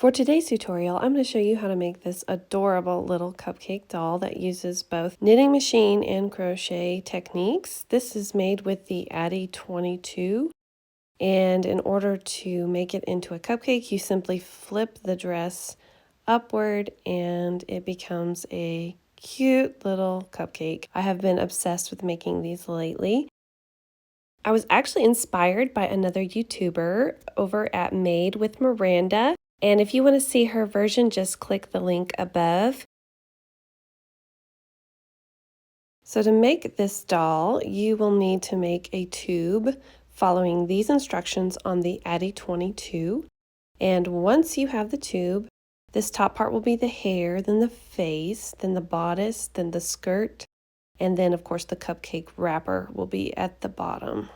For today's tutorial, I'm going to show you how to make this adorable little cupcake doll that uses both knitting machine and crochet techniques. This is made with the Addi 22, and in order to make it into a cupcake, you simply flip the dress upward and it becomes a cute little cupcake. I have been obsessed with making these lately. I was actually inspired by another YouTuber over at Made with Miranda. And if you want to see her version, just click the link above. So to make this doll, you will need to make a tube following these instructions on the Addi 22. And once you have the tube, this top part will be the hair, then the face, then the bodice, then the skirt, and then of course the cupcake wrapper will be at the bottom.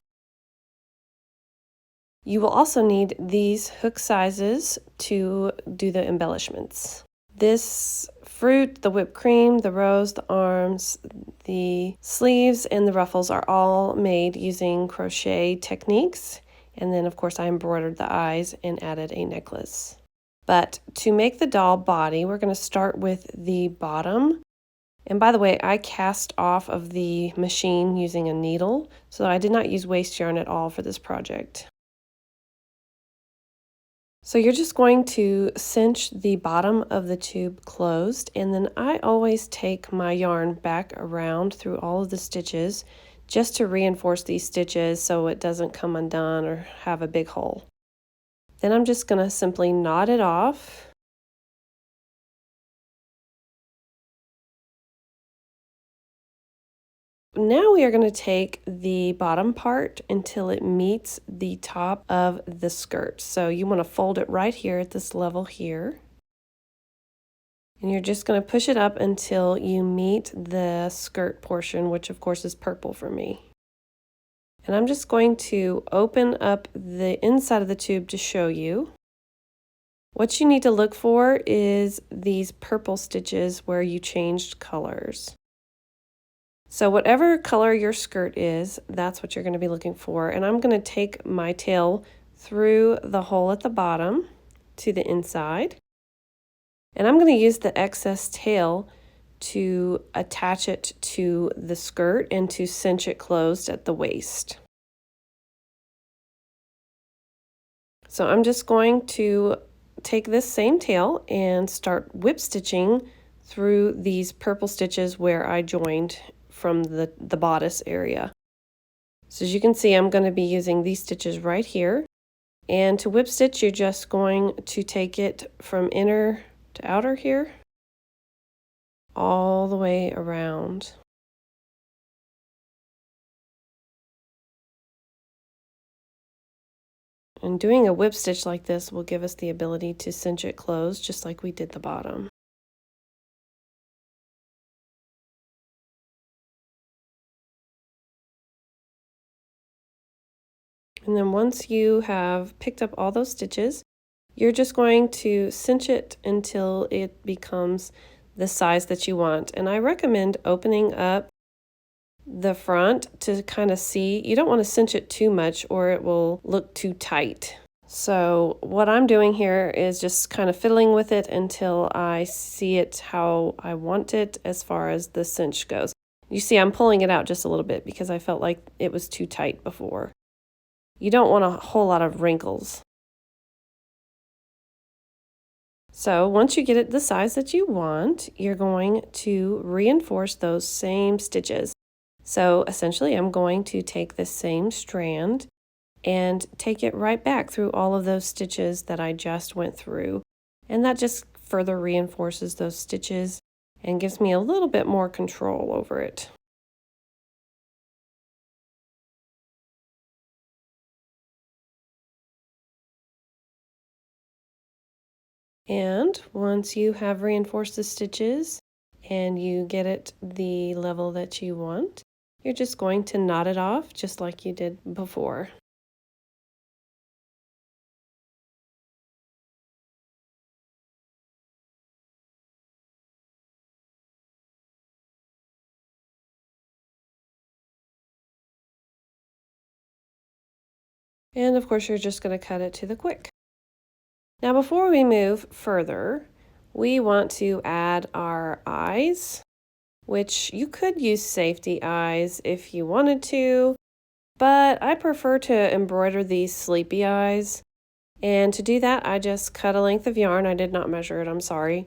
You will also need these hook sizes to do the embellishments. This fruit, the whipped cream, the rose, the arms, the sleeves, and the ruffles are all made using crochet techniques. And then of course I embroidered the eyes and added a necklace. But to make the doll body, we're going to start with the bottom. And by the way, I cast off of the machine using a needle, so I did not use waste yarn at all for this project. So you're just going to cinch the bottom of the tube closed, and then I always take my yarn back around through all of the stitches just to reinforce these stitches so it doesn't come undone or have a big hole. Then I'm just going to simply knot it off. Now we are going to take the bottom part until it meets the top of the skirt. So you want to fold it right here at this level here. And you're just going to push it up until you meet the skirt portion, which of course is purple for me. And I'm just going to open up the inside of the tube to show you. What you need to look for is these purple stitches where you changed colors. So whatever color your skirt is, that's what you're going to be looking for. And I'm going to take my tail through the hole at the bottom to the inside. And I'm going to use the excess tail to attach it to the skirt and to cinch it closed at the waist. So I'm just going to take this same tail and start whip stitching through these purple stitches where I joined from the bodice area. So as you can see, I'm going to be using these stitches right here. And to whip stitch, you're just going to take it from inner to outer here, all the way around. And doing a whip stitch like this will give us the ability to cinch it closed, just like we did the bottom. And then once you have picked up all those stitches, you're just going to cinch it until it becomes the size that you want. And I recommend opening up the front to kind of see. You don't want to cinch it too much or it will look too tight. So what I'm doing here is just kind of fiddling with it until I see it how I want it as far as the cinch goes. You see, I'm pulling it out just a little bit because I felt like it was too tight before. You don't want a whole lot of wrinkles. So once you get it the size that you want, you're going to reinforce those same stitches. So essentially, I'm going to take this same strand and take it right back through all of those stitches that I just went through. And that just further reinforces those stitches and gives me a little bit more control over it. And once you have reinforced the stitches and you get it the level that you want, you're just going to knot it off just like you did before. And of course, you're just going to cut it to the quick. Now before we move further, we want to add our eyes, which you could use safety eyes if you wanted to, but I prefer to embroider these sleepy eyes. And to do that, I just cut a length of yarn. I did not measure it, I'm sorry.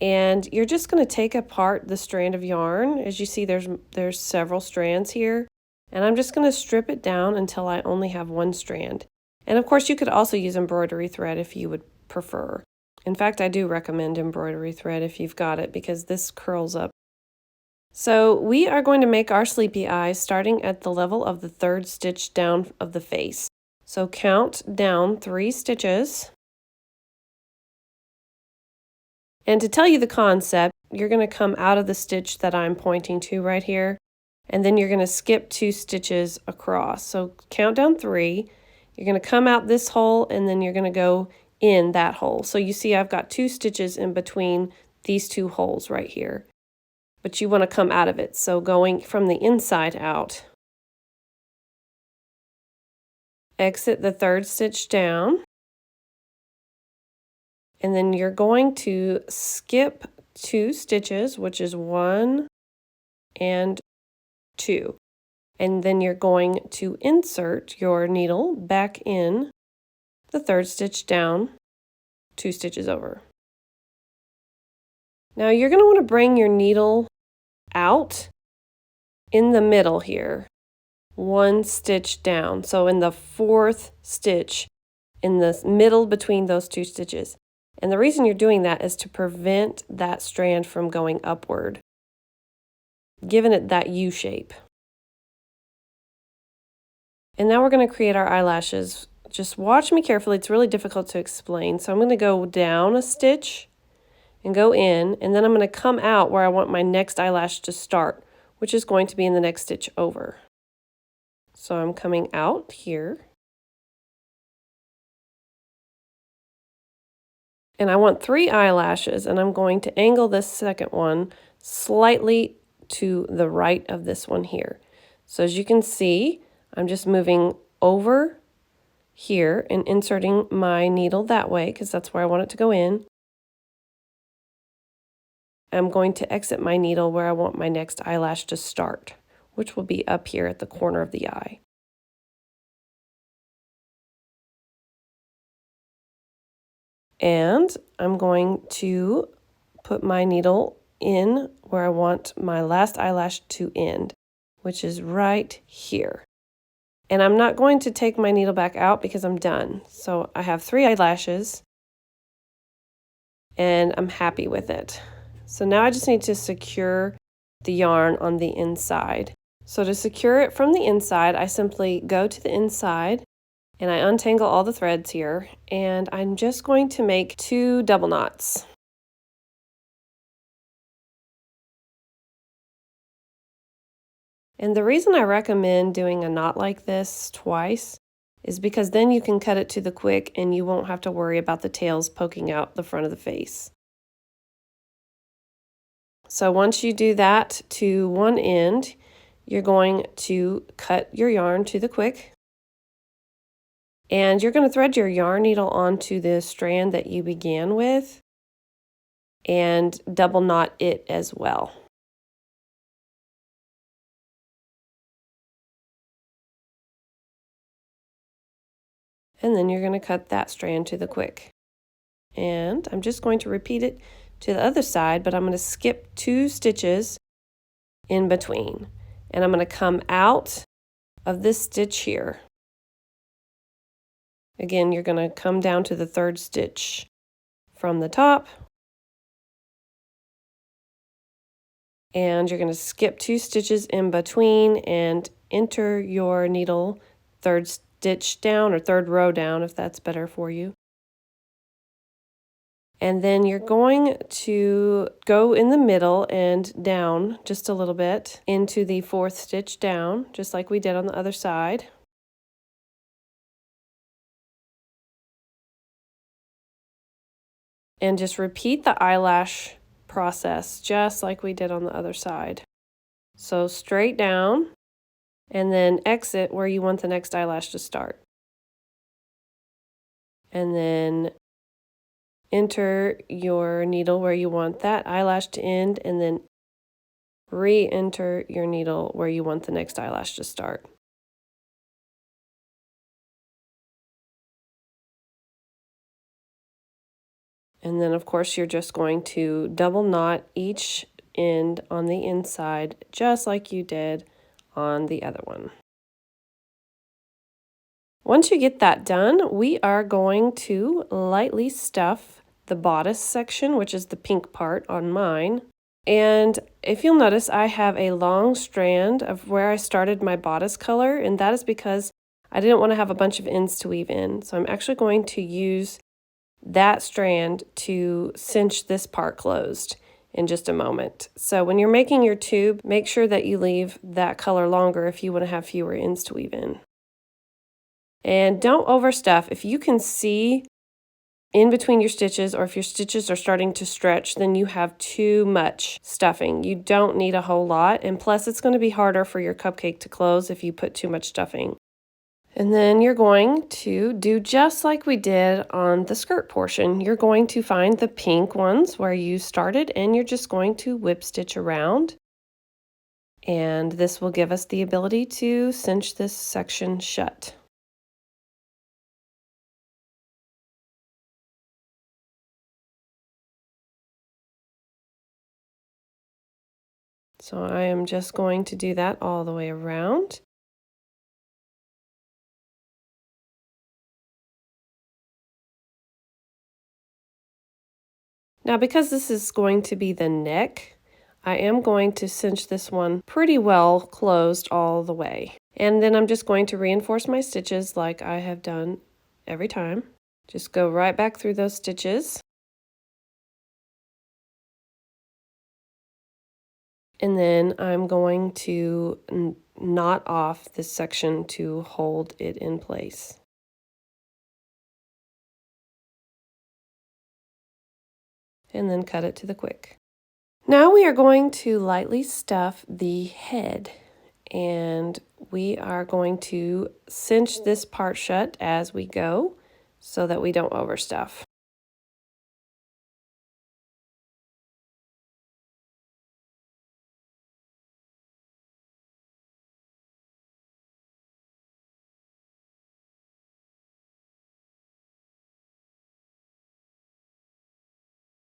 And you're just going to take apart the strand of yarn. As you see, there's several strands here. And I'm just going to strip it down until I only have one strand. And of course, you could also use embroidery thread if you would prefer. In fact, I do recommend embroidery thread if you've got it, because this curls up. So we are going to make our sleepy eyes starting at the level of the 3rd stitch down of the face. So count down 3 stitches. And to tell you the concept, you're going to come out of the stitch that I'm pointing to right here, and then you're going to skip 2 stitches across. So count down 3. You're going to come out this hole, and then you're going to go in that hole. So you see I've got 2 stitches in between these 2 holes right here. But you want to come out of it. So going from the inside out. Exit the 3rd stitch down. And then you're going to skip 2 stitches, which is 1 and 2. And then you're going to insert your needle back in the 3rd stitch down, 2 stitches over. Now you're going to want to bring your needle out in the middle here, 1 stitch down. So in the 4th stitch, in the middle between those 2 stitches. And the reason you're doing that is to prevent that strand from going upward, giving it that U shape. And now we're going to create our eyelashes. Just watch me carefully. It's really difficult to explain. So I'm going to go down a stitch and go in, and then I'm going to come out where I want my next eyelash to start, which is going to be in the next stitch over. So I'm coming out here. And I want 3 eyelashes, and I'm going to angle this second one slightly to the right of this one here. So as you can see, I'm just moving over here and inserting my needle that way, because that's where I want it to go in. I'm going to exit my needle where I want my next eyelash to start, which will be up here at the corner of the eye. And I'm going to put my needle in where I want my last eyelash to end, which is right here. And I'm not going to take my needle back out because I'm done. So I have 3 eyelashes and I'm happy with it. So now I just need to secure the yarn on the inside. So to secure it from the inside, I simply go to the inside and I untangle all the threads here, and I'm just going to make 2 double knots. And the reason I recommend doing a knot like this twice is because then you can cut it to the quick and you won't have to worry about the tails poking out the front of the face. So once you do that to one end, you're going to cut your yarn to the quick. And you're going to thread your yarn needle onto the strand that you began with and double knot it as well. And then you're going to cut that strand to the quick. And I'm just going to repeat it to the other side, but I'm going to skip 2 stitches in between. And I'm going to come out of this stitch here. Again, you're going to come down to the 3rd stitch from the top. And you're going to skip 2 stitches in between and enter your needle 3rd stitch down, or 3rd row down if that's better for you. And then you're going to go in the middle and down just a little bit into the 4th stitch down, just like we did on the other side. And just repeat the eyelash process just like we did on the other side. So straight down and then exit where you want the next eyelash to start. And then enter your needle where you want that eyelash to end, and then re-enter your needle where you want the next eyelash to start. And then of course you're just going to double knot each end on the inside, just like you did on the other one. Once you get that done, we are going to lightly stuff the bodice section, which is the pink part on mine. And if you'll notice, I have a long strand of where I started my bodice color, and that is because I didn't want to have a bunch of ends to weave in. So I'm actually going to use that strand to cinch this part closed in just a moment. So when you're making your tube, make sure that you leave that color longer if you want to have fewer ends to weave in. And don't overstuff. If you can see in between your stitches, or if your stitches are starting to stretch, then you have too much stuffing. You don't need a whole lot, and plus it's going to be harder for your cupcake to close if you put too much stuffing. And then you're going to do just like we did on the skirt portion. You're going to find the pink ones where you started, and you're just going to whip stitch around. And this will give us the ability to cinch this section shut. So I am just going to do that all the way around. Now, because this is going to be the neck, I am going to cinch this one pretty well closed all the way. And then I'm just going to reinforce my stitches like I have done every time. Just go right back through those stitches. And then I'm going to knot off this section to hold it in place. And then cut it to the quick. Now we are going to lightly stuff the head, and we are going to cinch this part shut as we go so that we don't overstuff.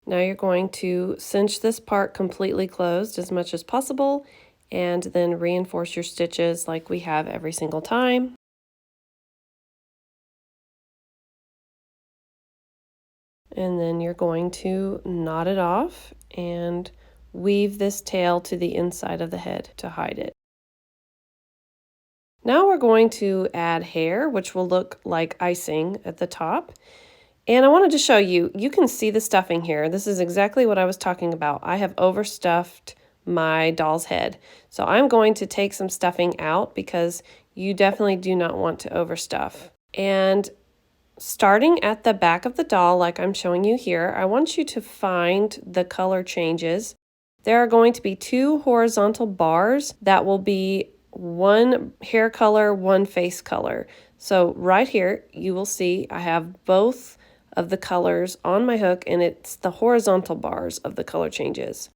Now you're going to cinch this part completely closed as much as possible, and then reinforce your stitches like we have every single time. And then you're going to knot it off and weave this tail to the inside of the head to hide it. Now we're going to add hair, which will look like icing at the top. And I wanted to show you, you can see the stuffing here. This is exactly what I was talking about. I have overstuffed my doll's head. So I'm going to take some stuffing out because you definitely do not want to overstuff. And starting at the back of the doll, like I'm showing you here, I want you to find the color changes. There are going to be 2 horizontal bars that will be one hair color, one face color. So right here, you will see I have both of the colors on my hook, and it's the horizontal bars of the color changes.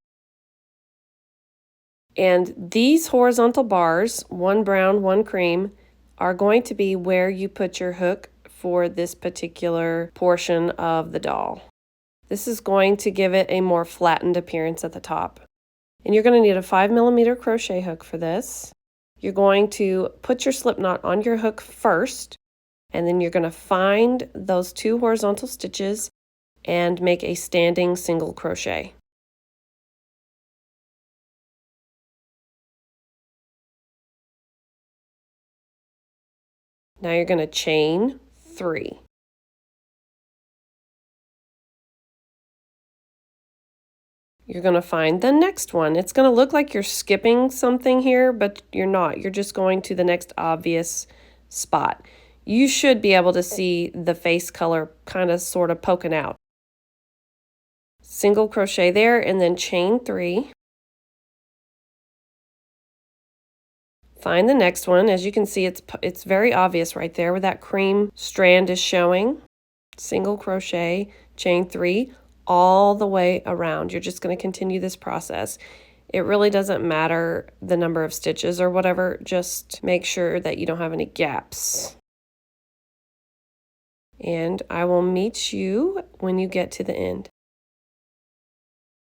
And these horizontal bars, one brown, one cream, are going to be where you put your hook for this particular portion of the doll. This is going to give it a more flattened appearance at the top. And you're going to need a 5mm crochet hook for this. You're going to put your slip knot on your hook first, and then you're going to find those 2 horizontal stitches and make a standing single crochet. Now you're going to chain 3. You're going to find the next one. It's going to look like you're skipping something here, but you're not. You're just going to the next obvious spot. You should be able to see the face color kind of sort of poking out. Single crochet there, and then chain 3. Find the next one. As you can see, it's very obvious right there where that cream strand is showing. single crochet, chain 3 all the way around. You're just going to continue this process. It really doesn't matter the number of stitches or whatever, just make sure that you don't have any gaps. And I will meet you when you get to the end.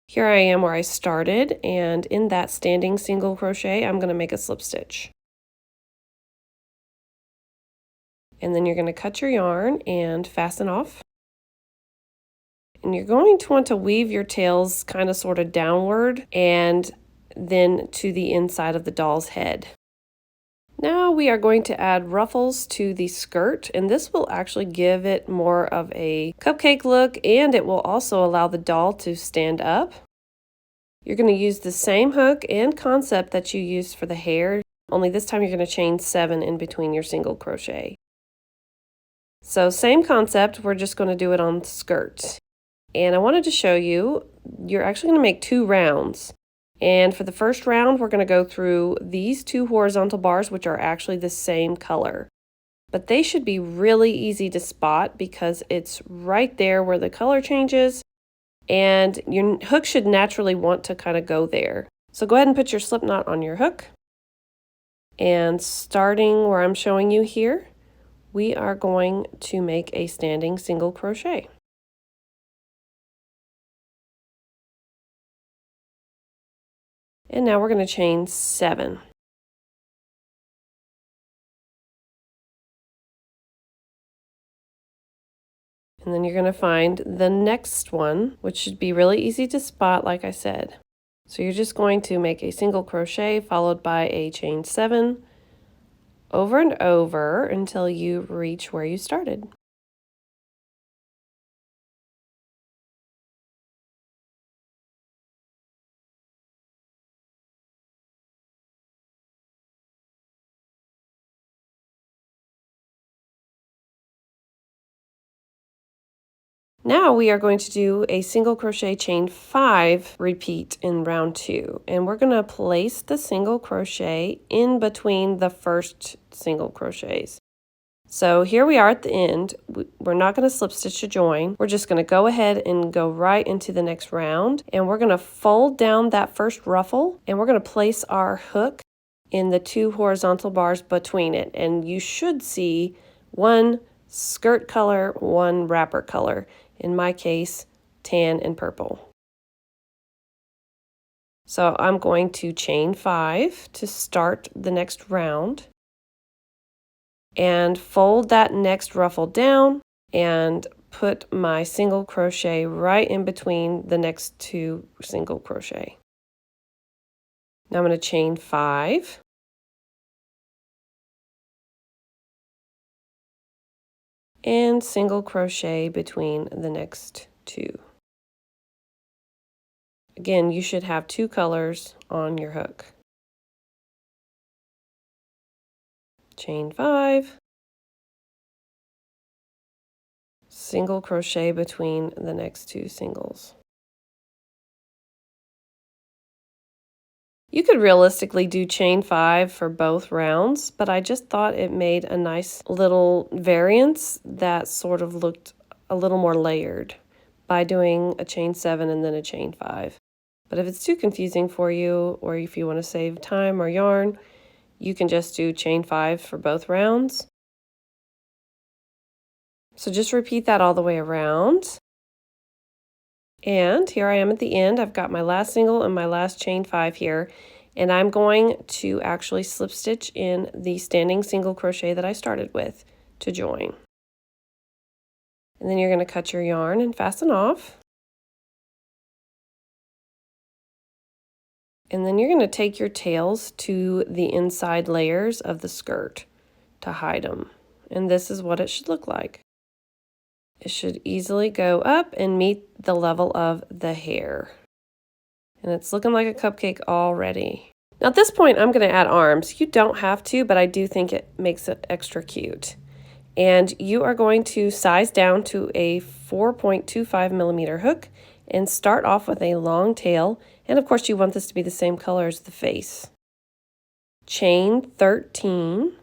Here I am where I started, and in that standing single crochet, I'm going to make a slip stitch. And then you're going to cut your yarn and fasten off. And you're going to want to weave your tails kind of sort of downward and then to the inside of the doll's head. Now we are going to add ruffles to the skirt, and this will actually give it more of a cupcake look, and it will also allow the doll to stand up. You're going to use the same hook and concept that you used for the hair, only this time you're going to chain 7 in between your single crochet. So same concept, we're just going to do it on the skirt. And I wanted to show you, you're actually going to make 2 rounds. And for the first round, we're going to go through these 2 horizontal bars, which are actually the same color. But they should be really easy to spot because it's right there where the color changes, and your hook should naturally want to kind of go there. So go ahead and put your slip knot on your hook. And starting where I'm showing you here, we are going to make a standing single crochet. And now we're going to chain 7. And then you're going to find the next one, which should be really easy to spot, like I said. So you're just going to make a single crochet followed by a chain 7 over and over until you reach where you started. Now we are going to do a single crochet chain 5 repeat in round 2, and we're going to place the single crochet in between the first single crochets. So here we are at the end. We're not going to slip stitch to join. We're just going to go ahead and go right into the next round, and we're going to fold down that first ruffle, and we're going to place our hook in the 2 horizontal bars between it, and you should see 1 skirt color, 1 wrapper color. In my case, tan and purple. So I'm going to chain 5 to start the next round and fold that next ruffle down and put my single crochet right in between the next 2 single crochet. Now I'm going to chain 5 and single crochet between the next 2. Again, you should have 2 colors on your hook. Chain 5, single crochet between the next 2 singles. You could realistically do chain 5 for both rounds, but I just thought it made a nice little variance that sort of looked a little more layered by doing a chain 7 and then a chain 5. But if it's too confusing for you, or if you want to save time or yarn, you can just do chain 5 for both rounds. So just repeat that all the way around. And here I am at the end. I've got my last single and my last chain 5 here, and I'm going to actually slip stitch in the standing single crochet that I started with to join. And then you're going to cut your yarn and fasten off. And then you're going to take your tails to the inside layers of the skirt to hide them. And this is what it should look like. It should easily go up and meet the level of the hair. And it's looking like a cupcake already. Now at this point, I'm going to add arms. You don't have to, but I do think it makes it extra cute. And you are going to size down to a 4.25 millimeter hook and start off with a long tail. And of course, you want this to be the same color as the face. Chain 13.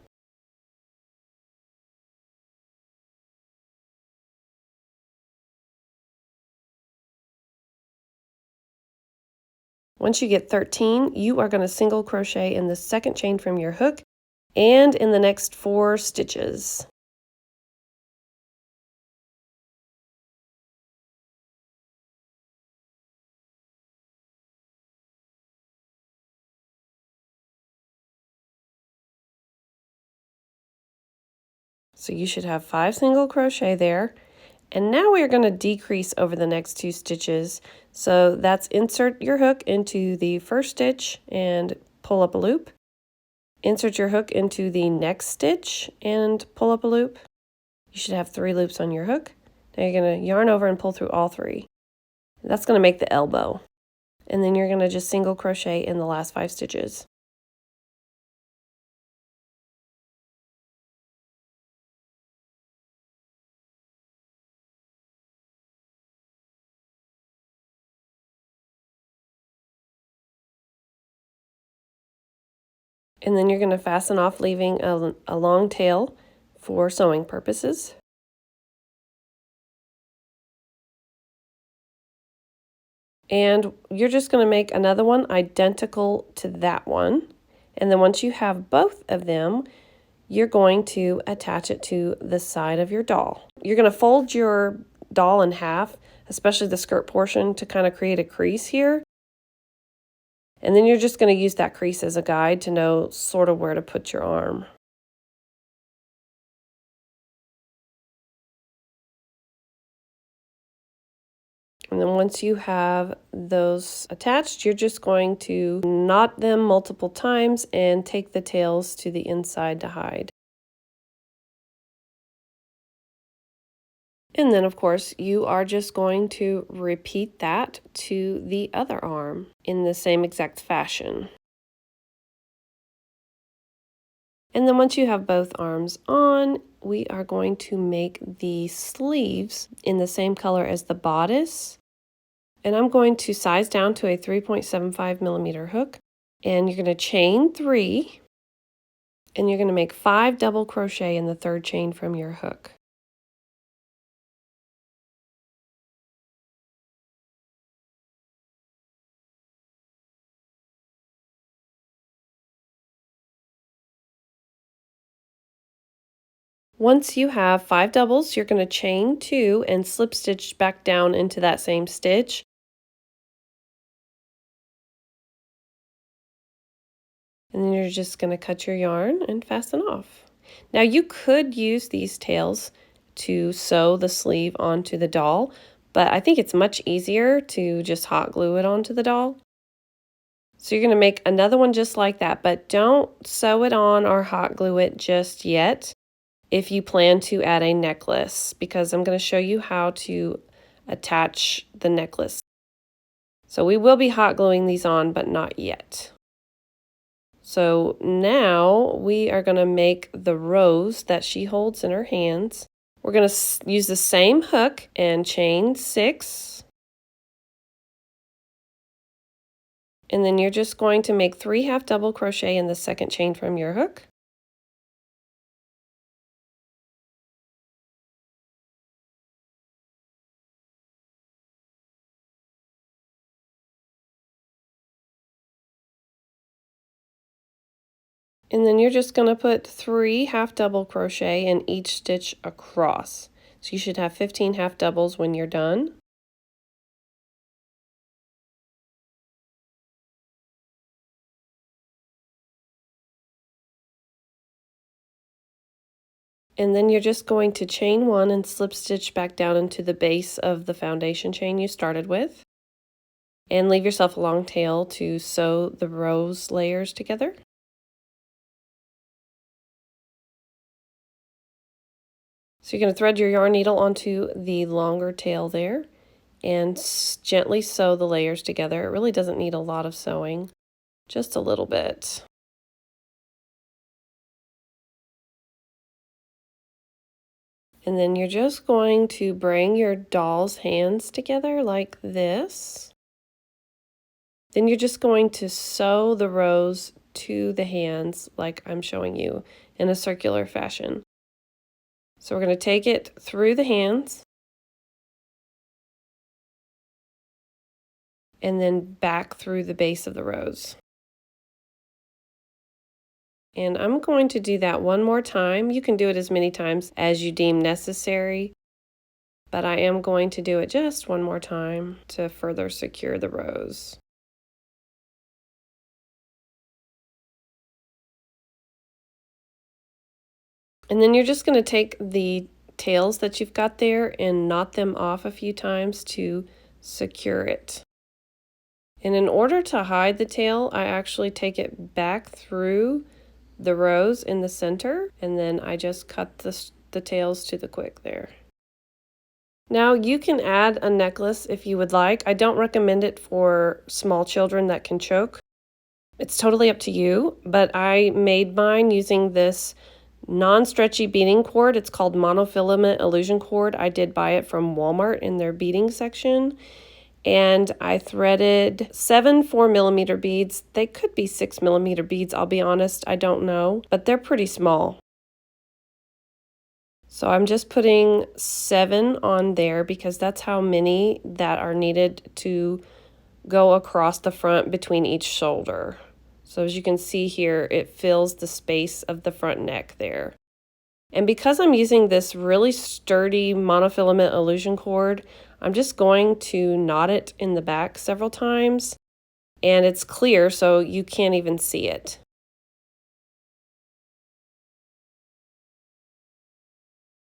Once you get 13, you are going to single crochet in the second chain from your hook and in the next 4 stitches. So you should have 5 single crochet there. And now we are going to decrease over the next 2 stitches. So that's insert your hook into the first stitch and pull up a loop. Insert your hook into the next stitch and pull up a loop. You should have 3 loops on your hook. Now you're going to yarn over and pull through all 3. That's going to make the elbow. And then you're going to just single crochet in the last 5 stitches. And then you're going to fasten off, leaving a long tail for sewing purposes. And you're just going to make another one identical to that one. And then once you have both of them, you're going to attach it to the side of your doll. You're going to fold your doll in half, especially the skirt portion, to kind of create a crease here. And then you're just going to use that crease as a guide to know sort of where to put your arm. And then once you have those attached, you're just going to knot them multiple times and take the tails to the inside to hide. And then, of course, you are just going to repeat that to the other arm in the same exact fashion. And then once you have both arms on, we are going to make the sleeves in the same color as the bodice. And I'm going to size down to a 3.75 millimeter hook. And you're going to chain 3. And you're going to make 5 double crochet in the 3rd chain from your hook. Once you have 5 doubles, you're going to chain 2 and slip stitch back down into that same stitch. And then you're just going to cut your yarn and fasten off. Now you could use these tails to sew the sleeve onto the doll, but I think it's much easier to just hot glue it onto the doll. So you're going to make another one just like that, but don't sew it on or hot glue it just yet if you plan to add a necklace, because I'm going to show you how to attach the necklace. So we will be hot gluing these on, but not yet. So now we are going to make the rose that she holds in her hands. We're going to use the same hook and chain 6. And then you're just going to make 3 half double crochet in the second chain from your hook. And then you're just going to put 3 half double crochet in each stitch across. So you should have 15 half doubles when you're done. And then you're just going to chain 1 and slip stitch back down into the base of the foundation chain you started with. And leave yourself a long tail to sew the rose layers together. So you're going to thread your yarn needle onto the longer tail there and gently sew the layers together. It really doesn't need a lot of sewing, just a little bit. And then you're just going to bring your doll's hands together like this. Then you're just going to sew the rose to the hands like I'm showing you in a circular fashion. So we're going to take it through the hands. and then back through the base of the rose. And I'm going to do that one more time. You can do it as many times as you deem necessary, but I am going to do it just one more time to further secure the rose. And then you're just going to take the tails that you've got there and knot them off a few times to secure it. And in order to hide the tail, I actually take it back through the rose in the center, and then I just cut the tails to the quick there. Now you can add a necklace if you would like. I don't recommend it for small children that can choke. It's totally up to you, but I made mine using this non-stretchy beading cord. It's called monofilament illusion cord. I did buy it from Walmart in their beading section. And I threaded 7 4mm beads. They could be 6mm beads, I'll be honest, I don't know, but they're pretty small. So I'm just putting 7 on there because that's how many that are needed to go across the front between each shoulder. So as you can see here, it fills the space of the front neck there. And because I'm using this really sturdy monofilament illusion cord, I'm just going to knot it in the back several times, and it's clear so you can't even see it.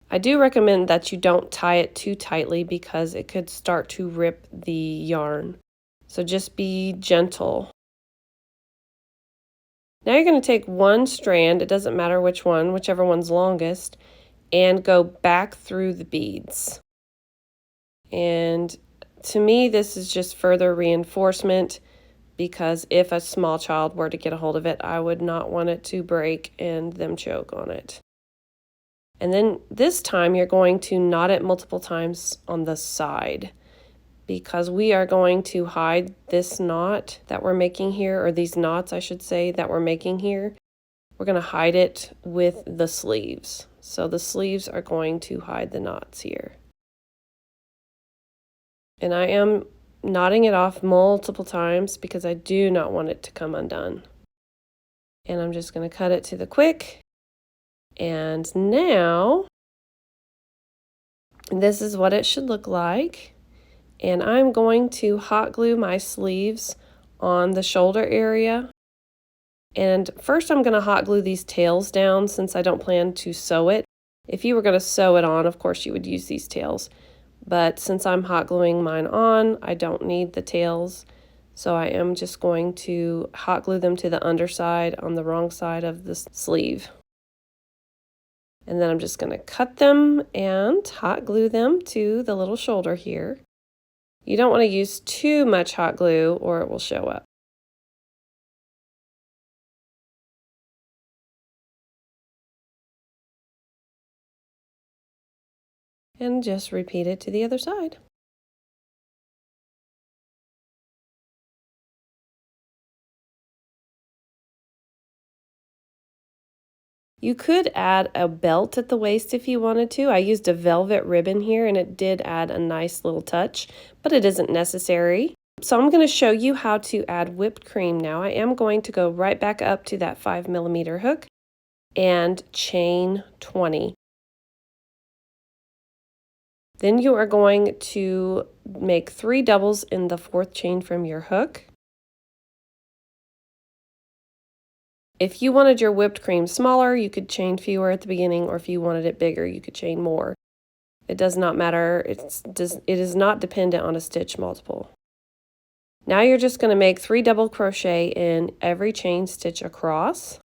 I do recommend that you don't tie it too tightly because it could start to rip the yarn. So just be gentle. Now you're going to take one strand, it doesn't matter which one, whichever one's longest, and go back through the beads. And to me, this is just further reinforcement because if a small child were to get a hold of it, I would not want it to break and them choke on it. And then this time you're going to knot it multiple times on the side because we are going to hide this knot that we're making here, or these knots, I should say, that we're making here. We're going to hide it with the sleeves. So the sleeves are going to hide the knots here. And I am knotting it off multiple times because I do not want it to come undone. And I'm just going to cut it to the quick. And now, this is what it should look like. And I'm going to hot glue my sleeves on the shoulder area. And first I'm going to hot glue these tails down since I don't plan to sew it. If you were going to sew it on, of course you would use these tails. But since I'm hot gluing mine on, I don't need the tails. So I am just going to hot glue them to the underside on the wrong side of the sleeve. And then I'm just going to cut them and hot glue them to the little shoulder here. You don't want to use too much hot glue or it will show up. And just repeat it to the other side. You could add a belt at the waist if you wanted to. I used a velvet ribbon here and it did add a nice little touch, but it isn't necessary. So I'm going to show you how to add whipped cream now. I am going to go right back up to that 5mm hook and chain 20. Then you are going to make 3 doubles in the 4th chain from your hook. If you wanted your whipped cream smaller, you could chain fewer at the beginning, or if you wanted it bigger, you could chain more. It does not matter. It is not dependent on a stitch multiple. Now you're just going to make 3 double crochet in every chain stitch across.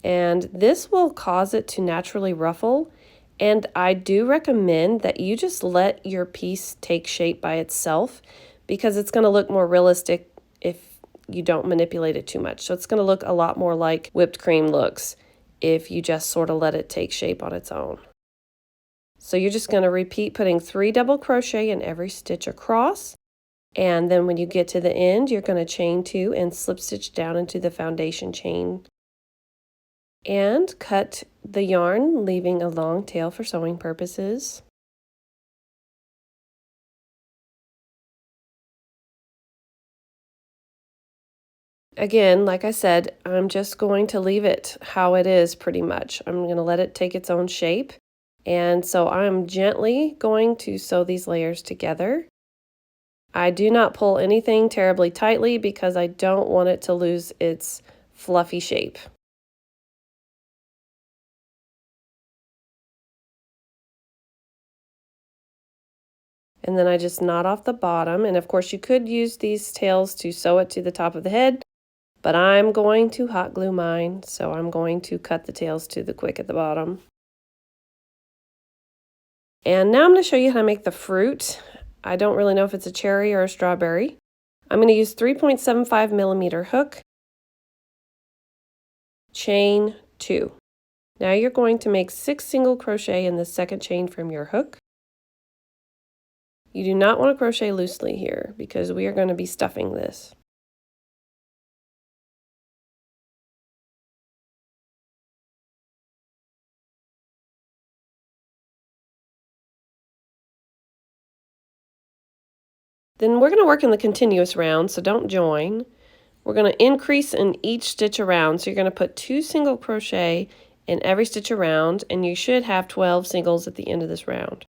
And this will cause it to naturally ruffle. And I do recommend that you just let your piece take shape by itself because it's going to look more realistic if you don't manipulate it too much. So it's going to look a lot more like whipped cream looks if you just sort of let it take shape on its own. So you're just going to repeat putting 3 double crochet in every stitch across. And then when you get to the end, you're going to chain 2 and slip stitch down into the foundation chain. And cut the yarn, leaving a long tail for sewing purposes. Again, like I said, I'm just going to leave it how it is pretty much. I'm going to let it take its own shape. And so I'm gently going to sew these layers together. I do not pull anything terribly tightly because I don't want it to lose its fluffy shape. And then I just knot off the bottom, and of course you could use these tails to sew it to the top of the head, but I'm going to hot glue mine, so I'm going to cut the tails to the quick at the bottom. And now I'm going to show you how to make the fruit. I don't really know if it's a cherry or a strawberry. I'm going to use 3.75 millimeter hook, chain 2. Now you're going to make 6 single crochet in the second chain from your hook. You do not want to crochet loosely here because we are going to be stuffing this. Then we're going to work in the continuous round, so don't join. We're going to increase in each stitch around, so you're going to put 2 single crochet in every stitch around, and you should have 12 singles at the end of this round.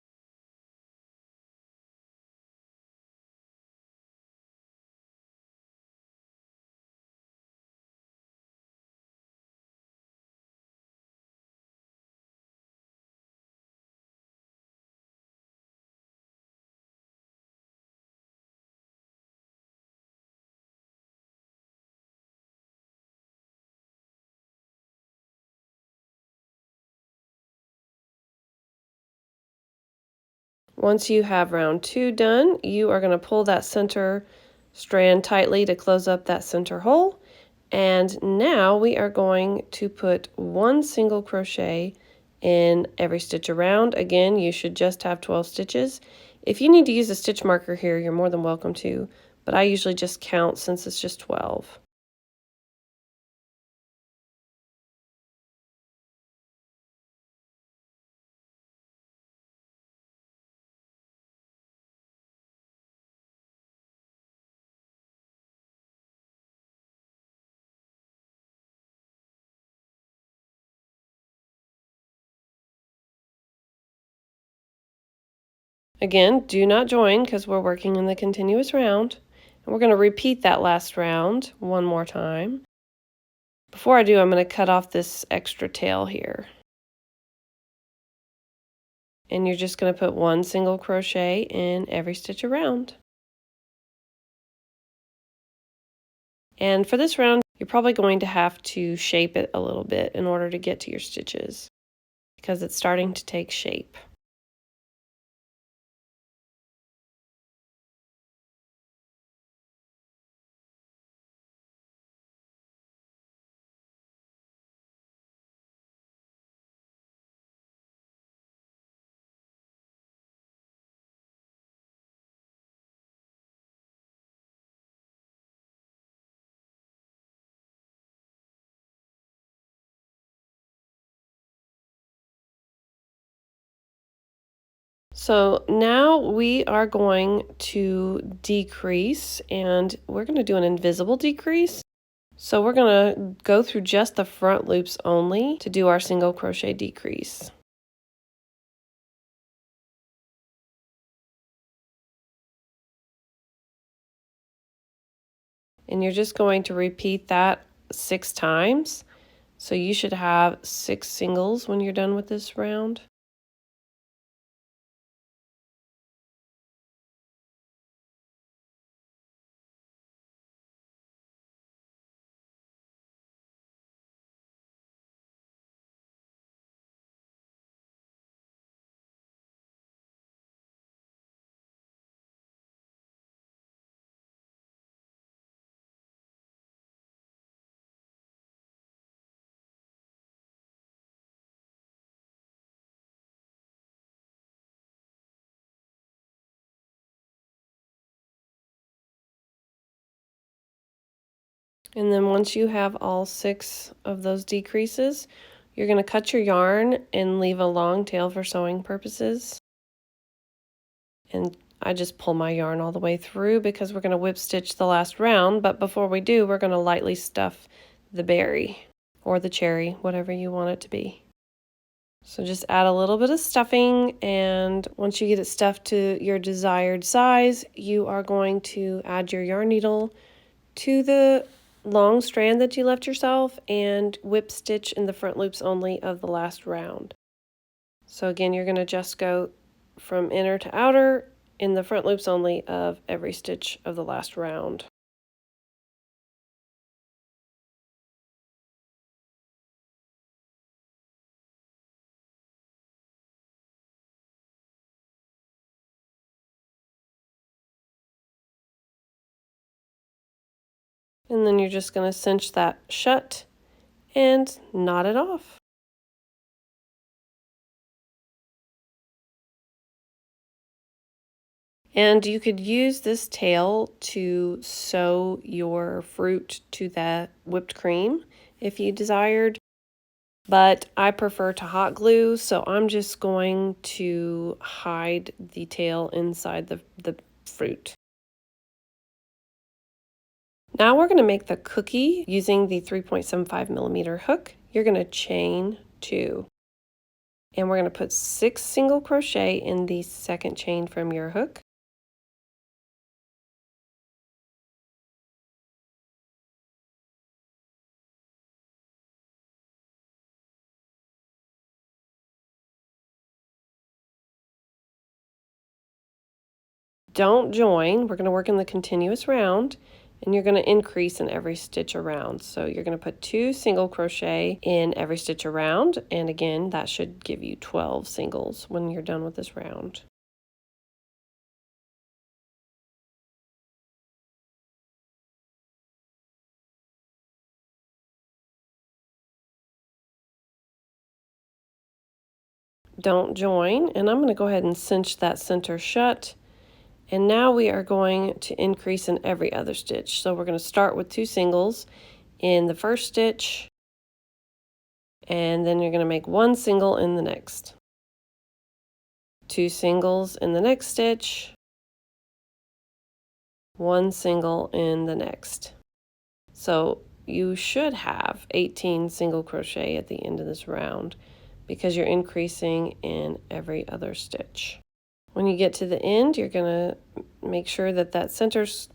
Once you have round 2 done, you are going to pull that center strand tightly to close up that center hole. And now we are going to put 1 single crochet in every stitch around. Again, you should just have 12 stitches. If you need to use a stitch marker here, you're more than welcome to, but I usually just count since it's just 12. Again, do not join because we're working in the continuous round. And we're going to repeat that last round one more time. Before I do, I'm going to cut off this extra tail here. And you're just going to put 1 single crochet in every stitch around. And for this round, you're probably going to have to shape it a little bit in order to get to your stitches because it's starting to take shape. So now we are going to decrease, and we're going to do an invisible decrease. So we're going to go through just the front loops only to do our single crochet decrease. And you're just going to repeat that 6 times. So you should have 6 singles when you're done with this round. And then once you have all 6 of those decreases, you're going to cut your yarn and leave a long tail for sewing purposes. And I just pull my yarn all the way through because we're going to whip stitch the last round, but before we do, we're going to lightly stuff the berry or the cherry, whatever you want it to be. So just add a little bit of stuffing, and once you get it stuffed to your desired size, you are going to add your yarn needle to the long strand that you left yourself and whip stitch in the front loops only of the last round. So again, you're going to just go from inner to outer in the front loops only of every stitch of the last round. And then you're just going to cinch that shut and knot it off. And you could use this tail to sew your fruit to that whipped cream if you desired, but I prefer to hot glue, so I'm just going to hide the tail inside the fruit. Now we're going to make the cookie using the 3.75 millimeter hook. You're going to chain 2. And we're going to put 6 single crochet in the second chain from your hook. Don't join. We're going to work in the continuous round, and you're going to increase in every stitch around. So you're going to put 2 single crochet in every stitch around, and again, that should give you 12 singles when you're done with this round. Don't join, and I'm going to go ahead and cinch that center shut. And now we are going to increase in every other stitch. So we're going to start with 2 singles in the first stitch, and then you're going to make 1 single in the next. 2 singles in the next stitch, 1 single in the next. So you should have 18 single crochet at the end of this round because you're increasing in every other stitch. When you get to the end, you're going to make sure that that center's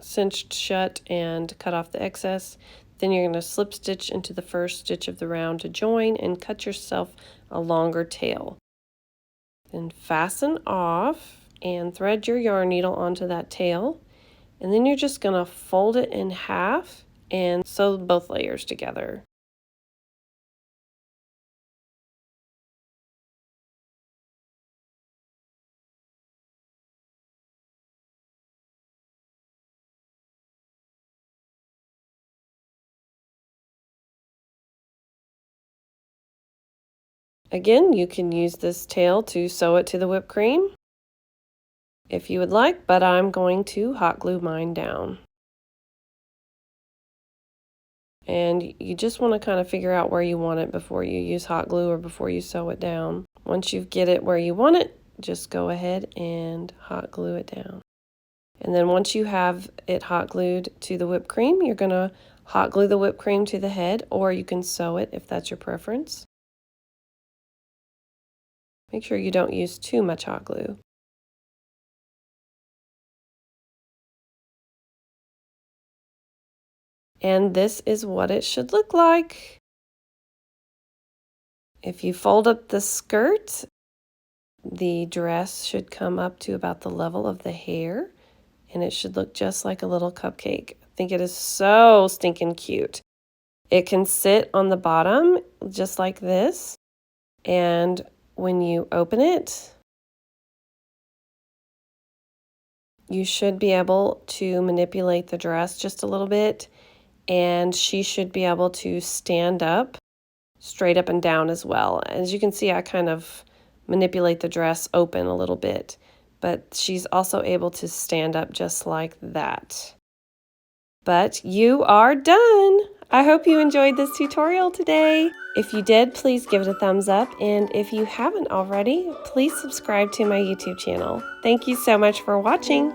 cinched shut and cut off the excess. Then you're going to slip stitch into the first stitch of the round to join and cut yourself a longer tail. Then fasten off and thread your yarn needle onto that tail. And then you're just going to fold it in half and sew both layers together. Again, you can use this tail to sew it to the whipped cream if you would like, but I'm going to hot glue mine down. And you just want to kind of figure out where you want it before you use hot glue or before you sew it down. Once you get it where you want it, just go ahead and hot glue it down. And then once you have it hot glued to the whipped cream, you're going to hot glue the whipped cream to the head, or you can sew it if that's your preference. Make sure you don't use too much hot glue. And this is what it should look like. If you fold up the skirt, the dress should come up to about the level of the hair, and it should look just like a little cupcake. I think it is so stinking cute. It can sit on the bottom just like this, and when you open it, you should be able to manipulate the dress just a little bit, and she should be able to stand up straight up and down as well. As you can see, I kind of manipulate the dress open a little bit, but she's also able to stand up just like that. But you are done. I hope you enjoyed this tutorial today. If you did, please give it a thumbs up, and if you haven't already, please subscribe to my YouTube channel. Thank you so much for watching.